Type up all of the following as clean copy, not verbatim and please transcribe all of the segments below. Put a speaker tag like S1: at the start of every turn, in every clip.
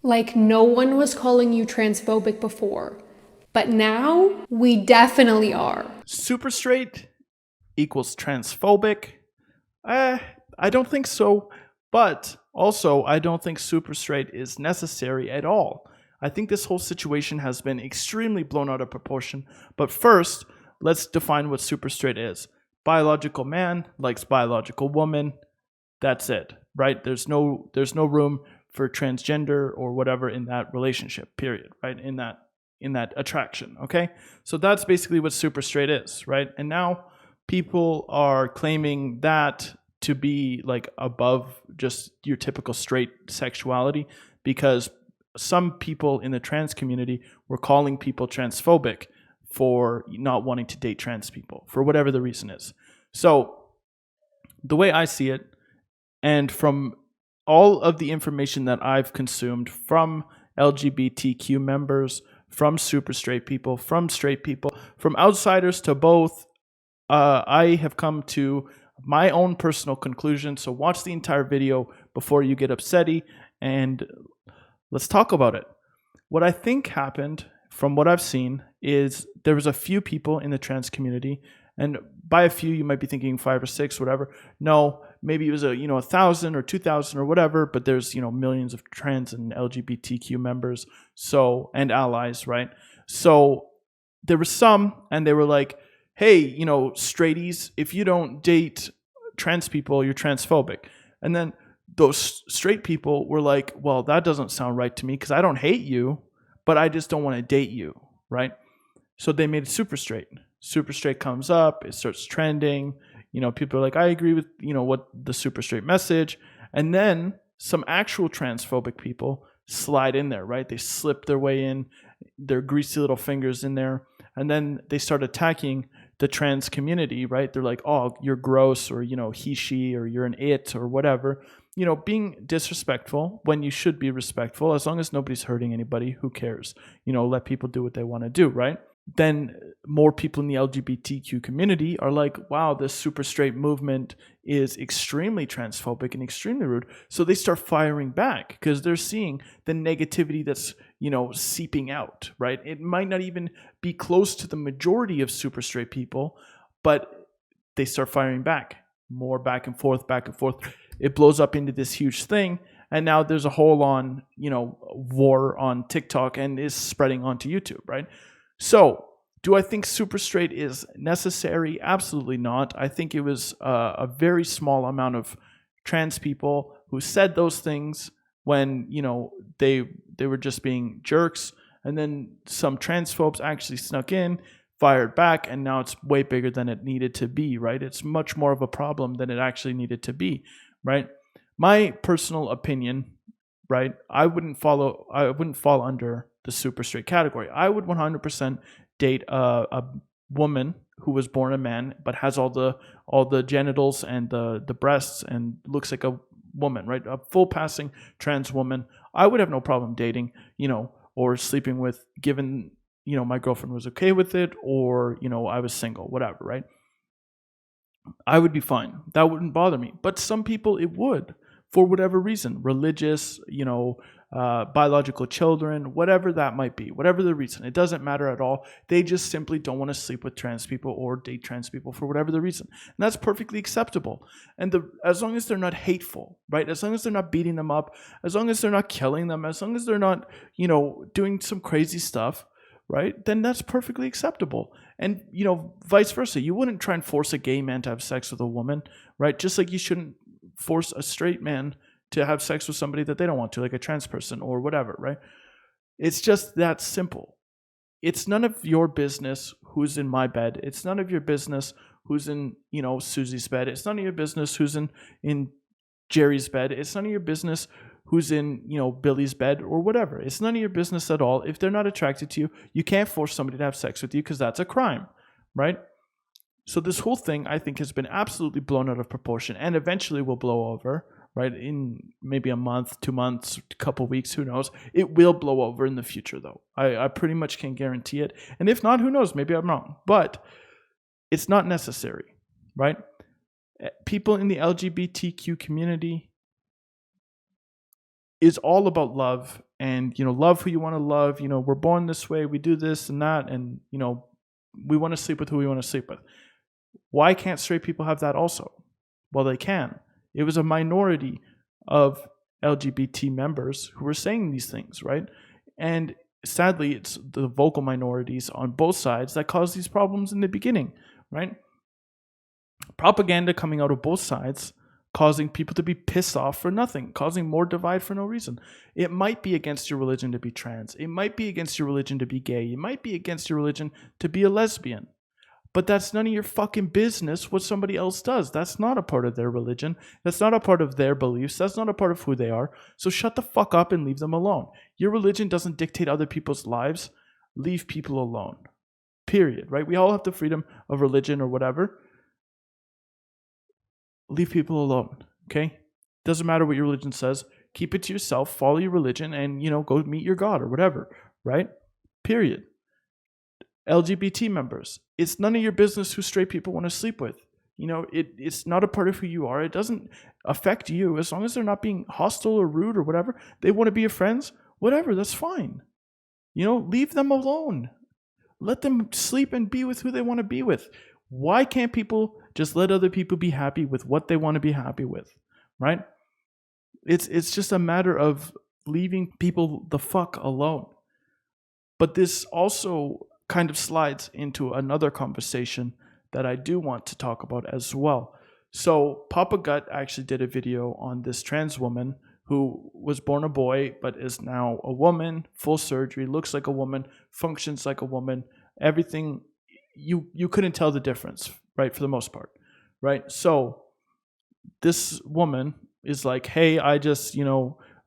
S1: Like no one was calling you transphobic before. But now we definitely are.
S2: Super straight equals transphobic? I don't think so. But also, I don't think super straight is necessary at all. I think this whole situation has been extremely blown out of proportion. But first, let's define what super straight is. Biological man likes biological woman. That's it, right? There's no room for transgender or whatever in that relationship. Period. Right? In that attraction. Okay, so that's basically what super straight is, right? And now people are claiming that to be like above just your typical straight sexuality because some people in the trans community were calling people transphobic for not wanting to date trans people for whatever the reason is. So the way I see it, and from all of the information that I've consumed from LGBTQ members, from super straight people, from straight people, from outsiders to both, I have come to my own personal conclusion. So watch the entire video before you get upsetty and let's talk about it. What I think happened from what I've seen is there was a few people in the trans community, and by a few you might be thinking 5 or 6, whatever. No, maybe it was 1,000 or 2,000 or whatever, but there's millions of trans and LGBTQ members, so, and allies, right? So there were some, and they were like, hey, straighties, if you don't date trans people, you're transphobic. And then those straight people were like, well, that doesn't sound right to me because I don't hate you, but I just don't want to date you, right? So they made it super straight. Super straight comes up, it starts trending. People are like, I agree with, what the super straight message. And then some actual transphobic people slide in there, right? They slip their way in, their greasy little fingers in there. And then they start attacking the trans community, right? They're like, oh, you're gross, or, he, she, or you're an it, or whatever. Being disrespectful when you should be respectful, as long as nobody's hurting anybody, who cares? Let people do what they want to do, right? Then more people in the LGBTQ community are like, wow, this super straight movement is extremely transphobic and extremely rude. So they start firing back because they're seeing the negativity that's, seeping out, right? It might not even be close to the majority of super straight people, but they start firing back, more back and forth, back and forth. It blows up into this huge thing. And now there's a whole on, war on TikTok and is spreading onto YouTube, right? So, do I think super straight is necessary? Absolutely not. I think it was a very small amount of trans people who said those things when they were just being jerks, and then some transphobes actually snuck in, fired back, and now it's way bigger than it needed to be. Right? It's much more of a problem than it actually needed to be. Right? My personal opinion, right? I wouldn't fall under the super straight category. I would 100% date a woman who was born a man but has all the genitals and the breasts and looks like a woman, right? A full passing trans woman. I would have no problem dating, or sleeping with, given my girlfriend was okay with it, or I was single, whatever, right? I would be fine. That wouldn't bother me. But some people it would, for whatever reason, religious, biological children, whatever that might be, whatever the reason, it doesn't matter at all. They just simply don't want to sleep with trans people or date trans people for whatever the reason. And that's perfectly acceptable. And as long as they're not hateful, right? As long as they're not beating them up, as long as they're not killing them, as long as they're not, doing some crazy stuff, right? Then that's perfectly acceptable. And, vice versa. You wouldn't try and force a gay man to have sex with a woman, right? Just like you shouldn't force a straight man to have sex with somebody that they don't want to, like a trans person or whatever, right? It's just that simple. It's none of your business who's in my bed. It's none of your business who's in, Susie's bed. It's none of your business who's in Jerry's bed. It's none of your business who's in, Billy's bed or whatever. It's none of your business at all. If they're not attracted to you, you can't force somebody to have sex with you because that's a crime, right? So this whole thing, I think, has been absolutely blown out of proportion and eventually will blow over, right? In maybe a month, 2 months, a couple weeks, who knows? It will blow over in the future, though. I pretty much can guarantee it. And if not, who knows? Maybe I'm wrong. But it's not necessary, right? People in the LGBTQ community, is all about love and, love who you want to love. We're born this way, we do this and that, and, we want to sleep with who we want to sleep with. Why can't straight people have that also? Well, they can. It was a minority of LGBT members who were saying these things, right? And sadly, it's the vocal minorities on both sides that caused these problems in the beginning, right? Propaganda coming out of both sides, causing people to be pissed off for nothing, causing more divide for no reason. It might be against your religion to be trans. It might be against your religion to be gay. It might be against your religion to be a lesbian. But that's none of your fucking business what somebody else does. That's not a part of their religion. That's not a part of their beliefs. That's not a part of who they are. So shut the fuck up and leave them alone. Your religion doesn't dictate other people's lives. Leave people alone. Period. Right? We all have the freedom of religion or whatever. Leave people alone. Okay? Doesn't matter what your religion says. Keep it to yourself. Follow your religion and, go meet your God or whatever. Right? Period. LGBT members, it's none of your business who straight people want to sleep with. It's not a part of who you are. It doesn't affect you as long as they're not being hostile or rude or whatever. They want to be your friends, whatever, that's fine. Leave them alone. Let them sleep and be with who they want to be with. Why can't people just let other people be happy with what they want to be happy with, right? It's just a matter of leaving people the fuck alone. But this also kind of slides into another conversation that I do want to talk about as well. So Papa Gut actually did a video on this trans woman who was born a boy but is now a woman, full surgery, looks like a woman, functions like a woman, everything. You couldn't tell the difference, right, for the most part, right? So this woman is like, hey, I just,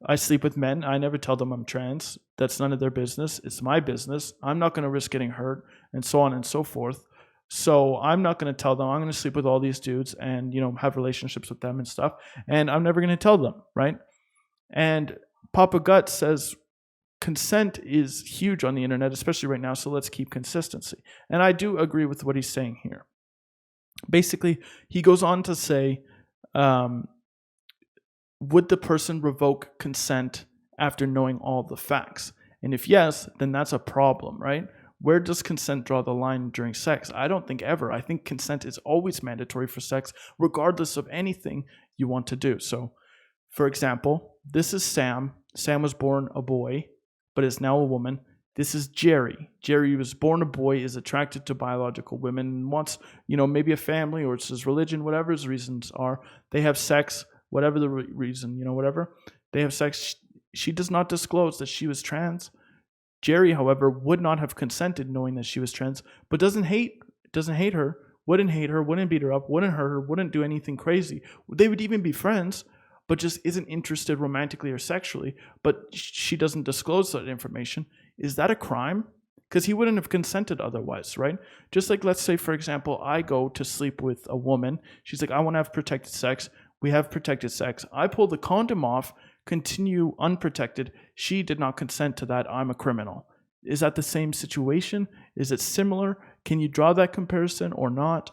S2: I sleep with men. I never tell them I'm trans. That's none of their business. It's my business. I'm not going to risk getting hurt and so on and so forth. So I'm not going to tell them I'm going to sleep with all these dudes and, have relationships with them and stuff. And I'm never going to tell them, right? And Papa Gut says consent is huge on the internet, especially right now. So let's keep consistency. And I do agree with what he's saying here. Basically, he goes on to say, would the person revoke consent after knowing all the facts? And if yes, then that's a problem, right? Where does consent draw the line during sex? I don't think ever. I think consent is always mandatory for sex, regardless of anything you want to do. So, for example, this is Sam. Sam was born a boy, but is now a woman. This is Jerry. Jerry was born a boy, is attracted to biological women, and wants, maybe a family, or it's his religion, whatever his reasons are. They have sex, whatever the reason, whatever. They have sex. She does not disclose that she was trans. Jerry, however, would not have consented knowing that she was trans, but doesn't hate her, wouldn't beat her up, wouldn't hurt her, wouldn't do anything crazy. They would even be friends, but just isn't interested romantically or sexually, but she doesn't disclose that information. Is that a crime? Because he wouldn't have consented otherwise, right? Just like, let's say, for example, I go to sleep with a woman. She's like, I want to have protected sex. We have protected sex. I pull the condom off, continue unprotected. She did not consent to that. I'm a criminal. Is that the same situation? Is it similar? Can you draw that comparison or not?